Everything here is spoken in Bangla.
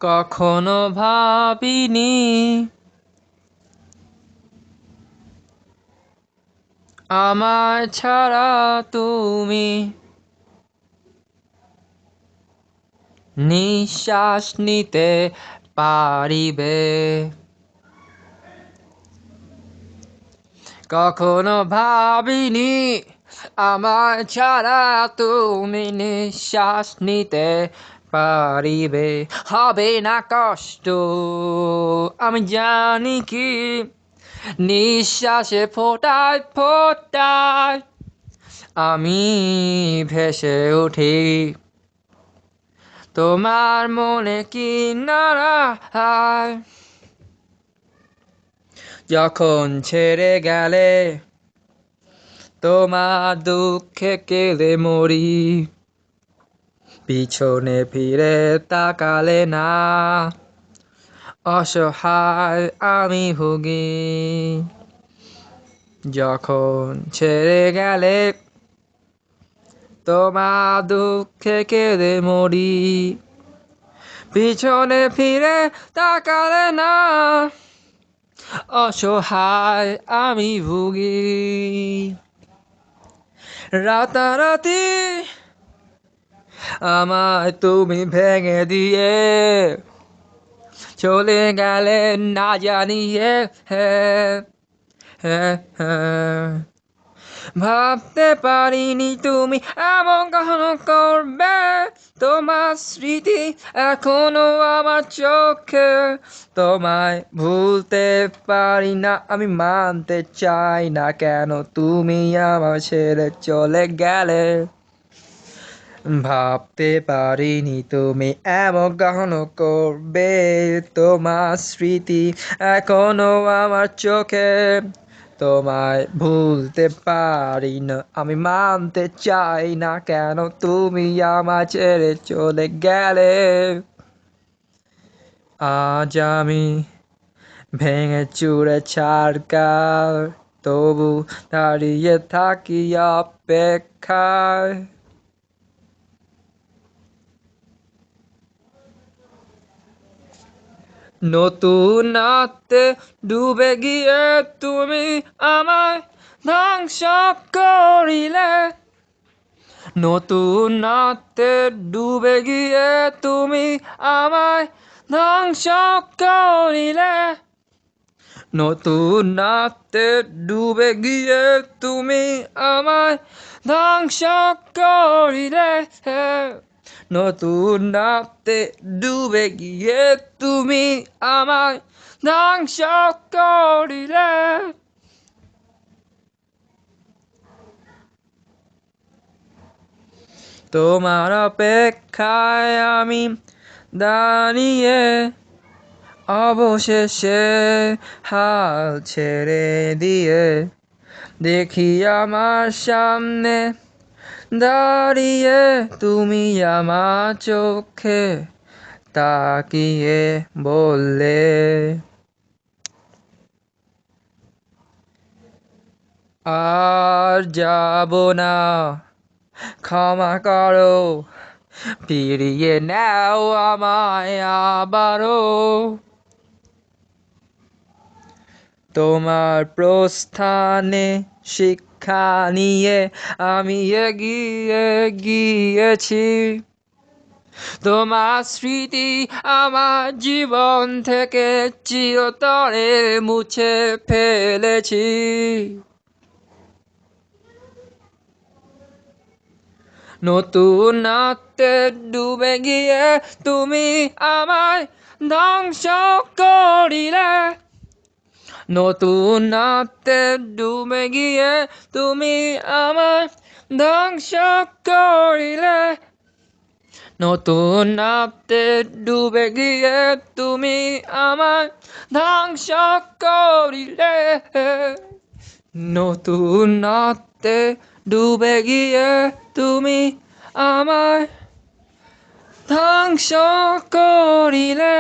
কখনো ভাবিনি আমার ছাড়া তুমি নিঃশ্বাস নিতে পারিবে। কখনো ভাবিনি আমার ছাড়া তুমি নিঃশ্বাস নিতে পারিবে। হবে না কষ্ট আমি জানি কি, নিঃশ্বাসে ফোটায় ফোটায় আমি ভেসে উঠি তোমার মনে কি নাড়ায়। যখন ছেড়ে গেলে তোমার দুঃখে কেঁদে মরি, পিছনে ফিরে তাকালে না অসহায় আমি ভুগি। যখন ছেড়ে গেলে তোমার দুঃখে কেঁদে মরি, পিছনে ফিরে তাকালে না অসহায় আমি ভুগি। রাতারাতি আমায় তুমি ভেঙে দিয়ে চলে গেলে না জানিয়ে। ভাবতে পারিনি তুমি এমন কখনো করবে, তোমার স্মৃতি এখনো আমার চোখে। তোমায় ভুলতে পারি না আমি, মানতে চাই না কেন তুমি আমার ছেড়ে চলে গেলে। ভাবতে পারিনি তুমি এমন কখনো করবে, তোমার স্মৃতি এখনো আমার চোখে। তোমায় ভুলতে পারি না আমি, মানতে চাই না কেন তুমি আমার ছেড়ে চলে গেলে। আজ আমি ভেঙে চুরে ছাড়কার, তবু দাঁড়িয়ে থাকি অপেক্ষায়। নতুন রাতে ডুবে গিয়ে তুমি আমায় ধ্বংস করিলে। নতুন রাতে ডুবে গিয়ে তুমি আমায় ধ্বংস করিলে। নতুন রাতে ডুবে গিয়ে তুমি আমায় ধ্বংস করিলে। নতুন রাতে ডুবে গিয়ে তুমি আমায় ধ্বংস করিলে। তোমার অপেক্ষায় আমি দাঁড়িয়ে, অবশেষে হাল ছেড়ে দিয়ে দেখি আমার সামনে দাঁড়িয়ে তুমি আমার চোখে তাকিয়ে বললে, আর যাব না, ক্ষমা করো, ফিরিয়ে নাও আমায় আবারও। তোমার প্রস্থানে শিক্ষা নিয়ে আমি এগিয়ে গিয়েছি, তোমার স্মৃতি আমার জীবন থেকে চিরতরে মুছে ফেলেছি। নতুন রাতে ডুবে গিয়ে তুমি আমায় ধ্বংস করিলে। নতুন রাতে ডুবে গিয়ে তুমি আমায় ধ্বংস করিলে। নতুন রাতে ডুবে গিয়ে তুমি আমায় ধ্বংস করিলে। নতুন রাতে ডুবে গিয়ে তুমি আমায় ধ্বংস করিলে।